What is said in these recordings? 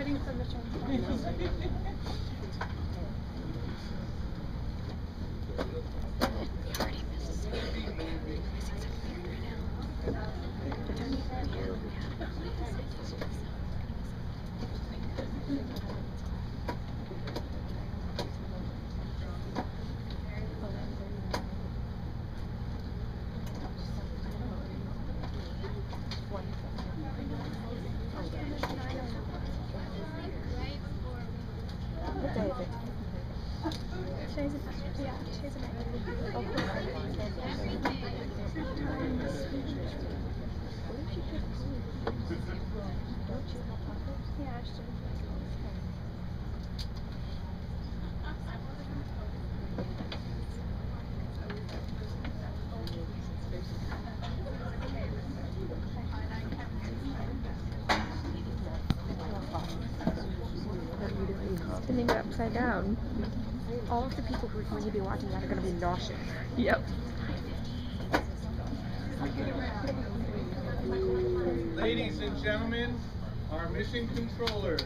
waiting for mission. Spinning it upside down. All of the people who are going to be watching that are going to be nauseous. Yep. Ladies and gentlemen, our mission controllers.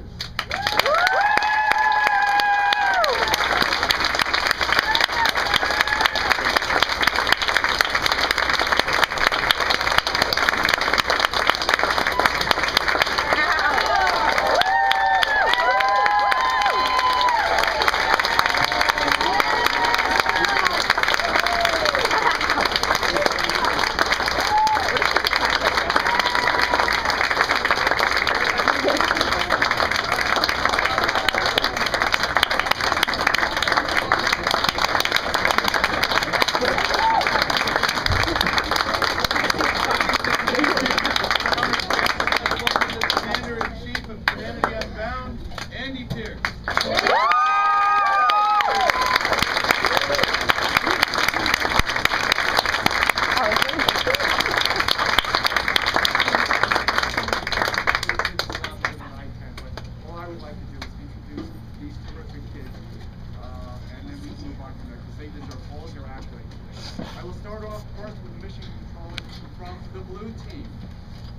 I will start off first with the mission control from the blue team.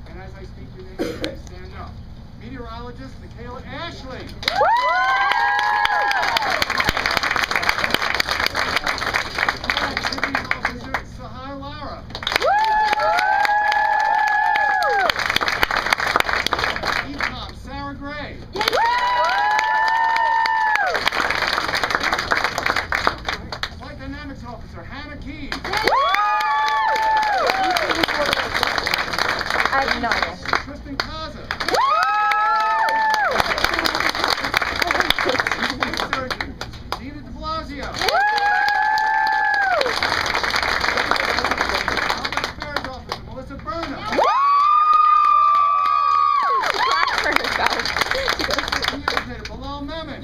And as I speak your name, please stand up. Meteorologist Michaela Ashley. Activities Officer Sahai Lara. Ecom Sarah Gray. Flight Dynamics Officer Hannah Keys. I have no idea. Kristen Kaza. Surgeon Gina de Blasio. Public Affairs Officer Melissa Burnham. Communicator Bilal Memon.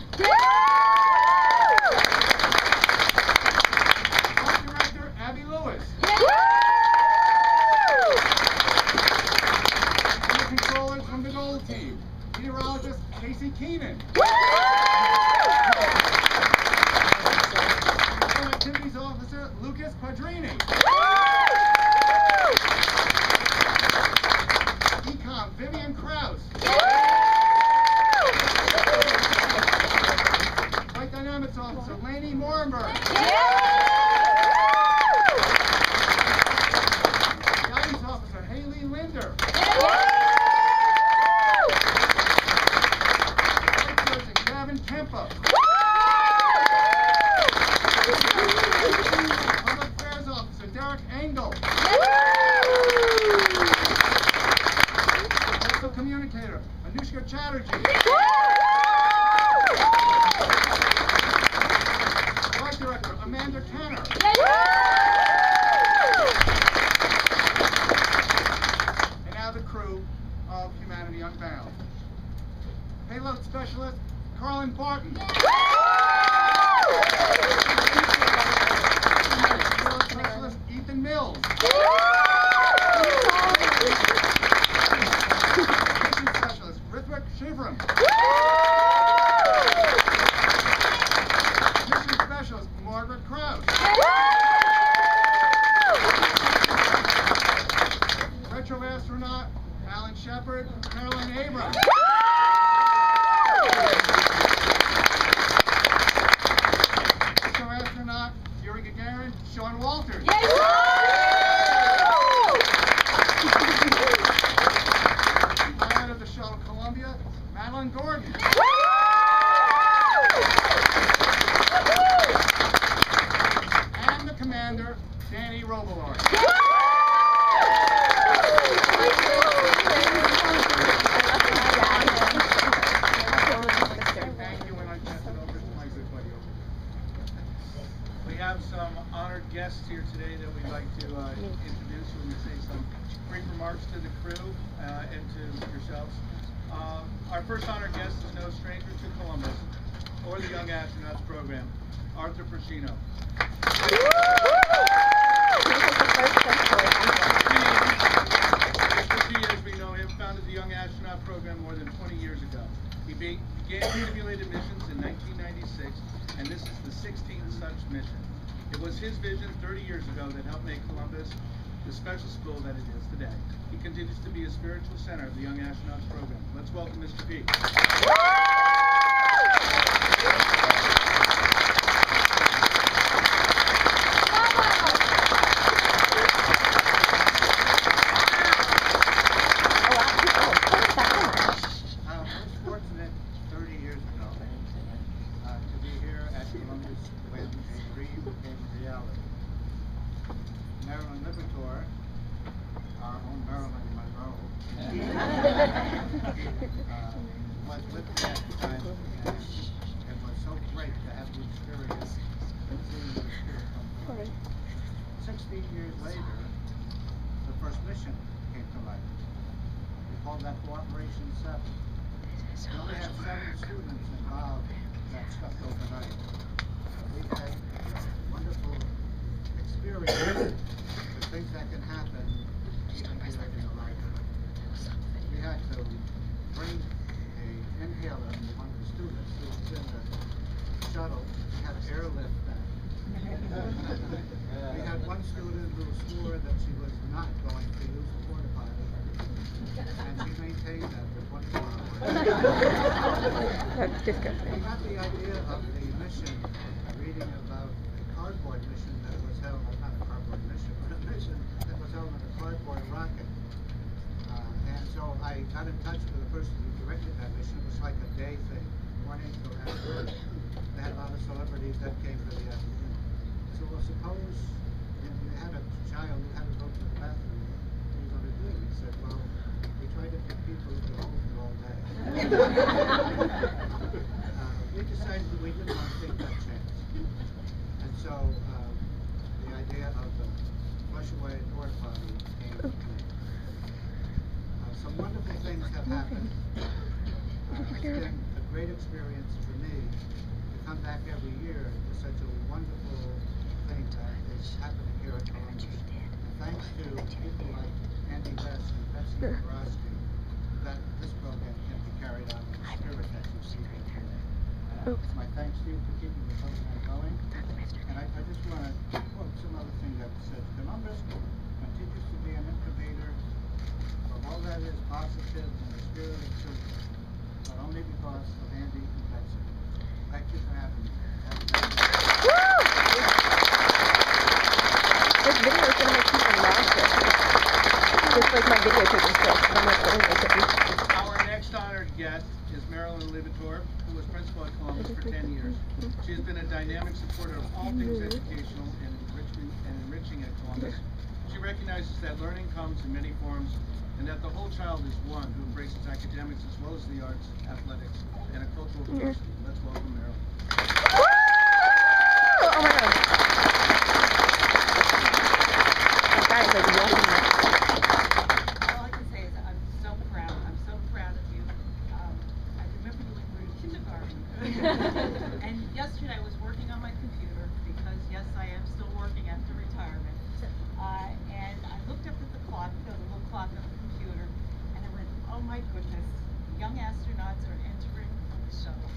Art Director Abby Lewis. Controllers from the gold team. Meteorologist Casey Keenan. Activities Officer Lucas Padrini. Ecom Vivian Krause. Flight Dynamics Officer Laney Morenberg. Guidance Officer Haley Linder. Tempo. Public Affairs Officer Derek Engel. Postal Communicator Anushka Chatterjee. Flight Director Amanda Kenner. And now the crew of Humanity Unbound. Payload Specialist Carlin Barton. Specialist Ethan Mills. Mission Specialist Rithwik Shivram. Mission Specialist Margaret Krause. Retro Astronaut Alan Shepard, Caroline Abrams. yourselves. Our first honored guest is no stranger to Columbus or the Young Astronauts program, Arthur Persino. As we know him, founded the Young Astronaut program more than 20 years ago. He began simulated missions in 1996, and this is the 16th such mission. It was his vision 30 years ago that helped make Columbus the special school that it is today. He continues to be a spiritual center of the Young Astronauts program. Let's welcome Mr. P. Marilyn Lipitor, our own Marilyn Monroe, was with me at the time, and it was so great to have the experience of seeing the spirit come to life. 16 years later, the first mission came to life. We called that Cooperation 7. We only had 7 students involved that stuck overnight. We had wonderful experience with things that can happen even here in the library. We had to bring an inhaler to one of the students who was in the shuttle. We had to airlift that. We had one student who swore that she was not going to use the porta potty, and she maintained that for 24 hours. That's disgusting. We got the idea of the mission reading about a cardboard mission that was held, not a cardboard mission, but a mission that was held on a cardboard rocket. And so I got in touch with the person who directed that mission. It was like a day thing, morning till afternoon. They had a lot of celebrities that came for the afternoon. So well, suppose you had a child who had to go to the bathroom, what are you going to do? He said, well, we try to pick people who can hold it all day. We decided that we didn't want to take that chance. And so the idea of the flush away porta potty came to me. Some wonderful things have happened. It's been a great experience for me to come back every year to such a wonderful thing that is happening here at Columbus. And thanks to people like Andy Bess and Betsy Borowski, that this program can be carried out in the spirit that you see here today. My thanks to you for keeping the program going. And I just want to quote some other thing that says, Columbus continues to be an incubator of all that is positive in the spirit of children, but only because of Andy and Betsy. Thank you for having me. This video is going to make people nauseous. Just like my video taking place. I'm like, oh, make it. Our next honored guest is Marilyn Lipitor, who was principal at Columbus for 10 years. She has been a dynamic supporter of all things educational and enriching at Columbus. She recognizes that learning comes in many forms and that the whole child is one who embraces academics as well as the arts, athletics, and a cultural diversity. Let's welcome Marilyn. Oh my God. That guy is like walking like. All I can say is I'm so proud. I'm so proud of you. I remember you when we were in kindergarten. And yesterday I was working on my computer because, yes, I am still working after retirement. And I looked up at the clock, the little clock on the computer, and I went, oh my goodness, young astronauts are entering the shuttle.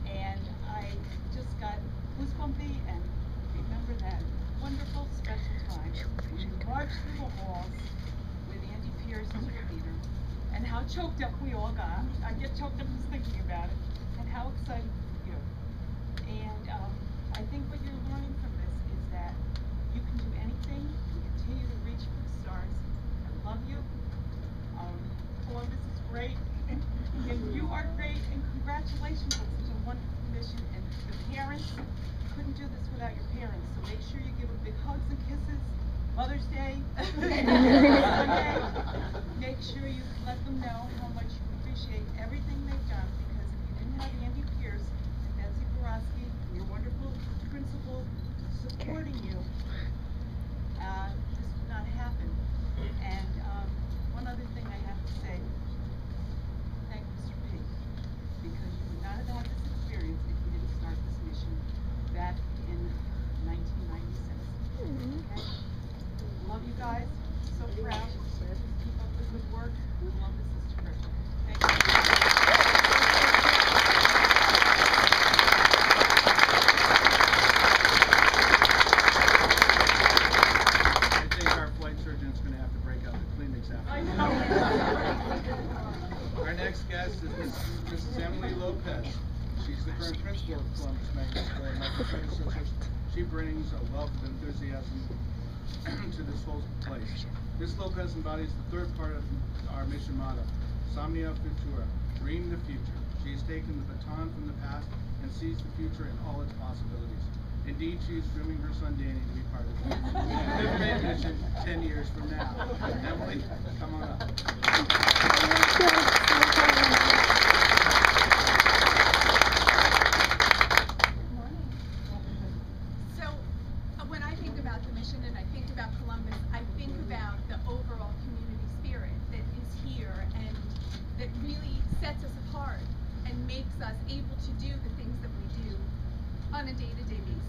And I just got goosebumpy and remember that wonderful special time when you marched through the halls with Andy Pierce as your leader, and how choked up we all got. I get choked up just thinking about it, and how excited you. And I think what you're learning from this is that you can do anything, you continue to reach for the stars. I love you. Columbus is great, and you are great, and congratulations on such a wonderful mission. And the parents, couldn't do this without your parents, so make sure you give them big hugs and kisses. Mother's Day, Sunday, make sure you let them know how much you appreciate everything they've done, because if you didn't have Andy Pierce and Betsy Borowski, your wonderful principal, supporting you, this would not happen. And one other thing I have to say, guest is Mrs. Emily Lopez. She's the current principal of Columbus Magnet School, and like her predecessors, she brings a wealth of enthusiasm to this whole place. Ms. Lopez embodies the third part of our mission motto, Somnia Futura, dream the future. She has taken the baton from the past and sees the future in all its possibilities. Indeed, she is grooming her son Danny to be part of the fifth grade mission 10 years from now. Emily, come on up. So, when I think about the mission and I think about Columbus, I think about the overall community spirit that is here and that really sets us apart and makes us able to do the things that we do on a day-to-day basis.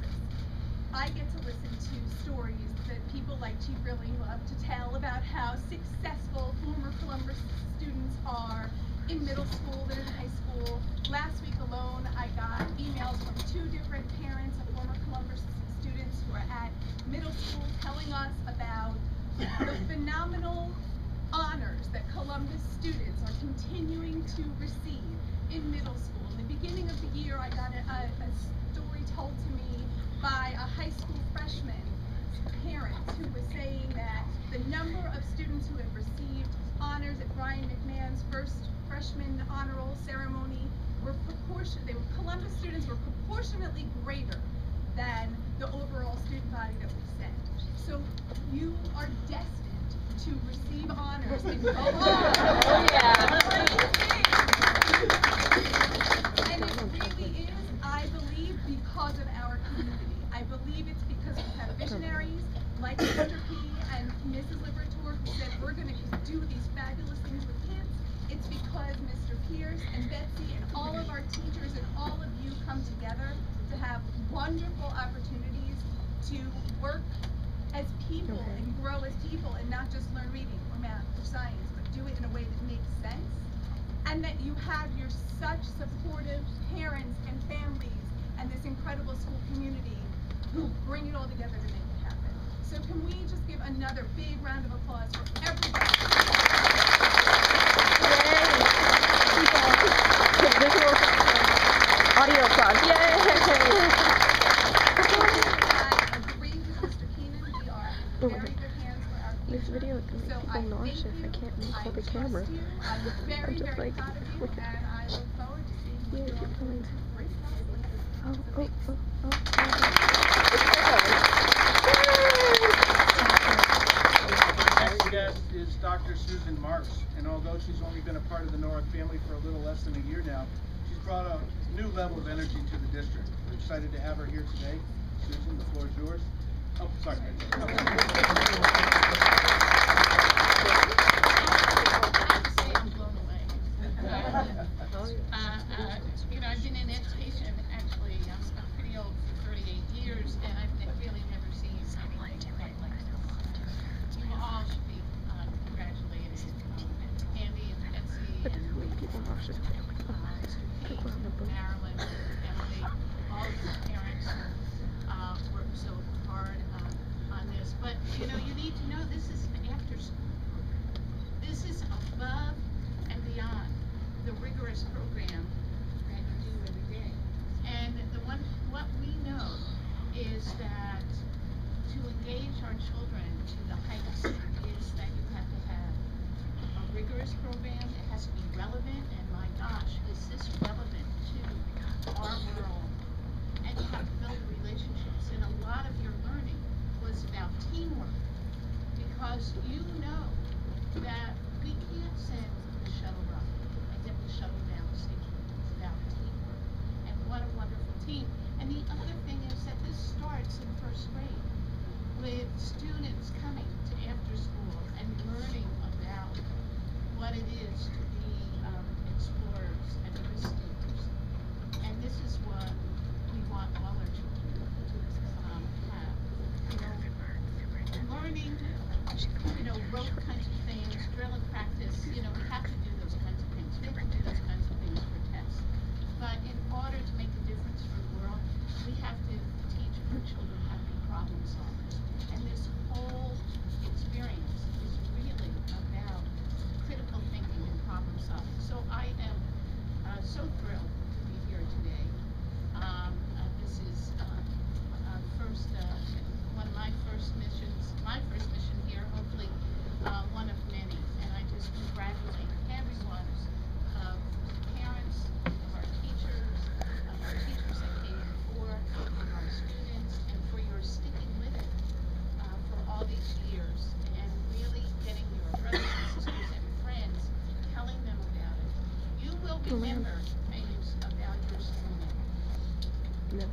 I get to listen to stories that people like Chief really love to tell about how successful former Columbus students are in middle school and in high school. Last week alone, I got emails from 2 different parents of former Columbus students who are at middle school telling us about the phenomenal honors that Columbus students are continuing to receive in middle school. In the beginning of the year, I got a story told to me by a high school freshman parents who was saying that the number of students who have received honors at Brian McMahon's first freshman honor roll ceremony Columbus students were proportionately greater than the overall student body that we sent. So you are destined to receive honors and go on. Oh, yeah. And it really is, I believe, because of our community. I believe it's because we have visionaries like Mr. P and Mrs. Liberator who said we're going to do these fabulous things with kids. It's because Mr. Pierce and Betsy and all of our teachers and all of you come together to have wonderful opportunities to work as people and grow as people and not just learn reading or math or science, but do it in a way that makes sense. And that you have your such supportive parents and families and this incredible school community who bring it all together to make it happen. So can we just give another big round of applause for everybody? Visual audio applause. Yay! I agree with Mr. Keenan. We are very good hands for our future. This video can make So people I nauseous. thank you. I can't I hold the trust camera. you. I'm very, just very like, proud of you, look at and I look forward to seeing you Yeah, all keep go going. into great classes. Our next guest is Dr. Susan Marks, and although she's only been a part of the North family for a little less than a year now, she's brought a new level of energy to the district. We're excited to have her here today. Susan, the floor is yours. Oh, sorry. I'm blown away. You know, I've been in education, actually, I'm pretty old, for 38 years, and I've really never seen anything quite like this. You all should be congratulated. Andy and Betsy and People nauseous. Marilyn, Emily, all of your parents worked so hard on this. But, you know, you need to know this is after school. This is above and beyond the rigorous program that you do every day. And what we know is that to engage our children to the heights is that you have to have a rigorous program. It has to be relevant, and my gosh, is this relevant to our world? And you have to build relationships, and a lot of your learning was about teamwork, because you know that we can't send the shuttle rocket and get the shuttle down the station without teamwork. And what a wonderful team. And the other thing is that this starts in first grade with students coming to after school and learning about what it is to be explorers and risk takers. And this is what we want all our children to have. You know, learning, you know, rote kinds of things, drill and practice, you know, we have to do those kinds of things. We have to do those kinds of things for tests. But in order to make a difference for the world, we have to teach our children how to be problem solvers. And this whole experience is really about critical thinking and problem brothers and sisters and friends, telling them about it. You will remember things about your schooling. No.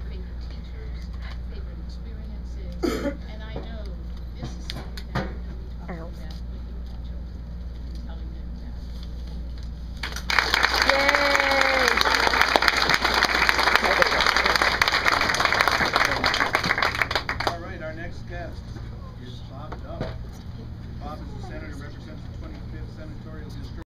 Favorite teachers, favorite experiences,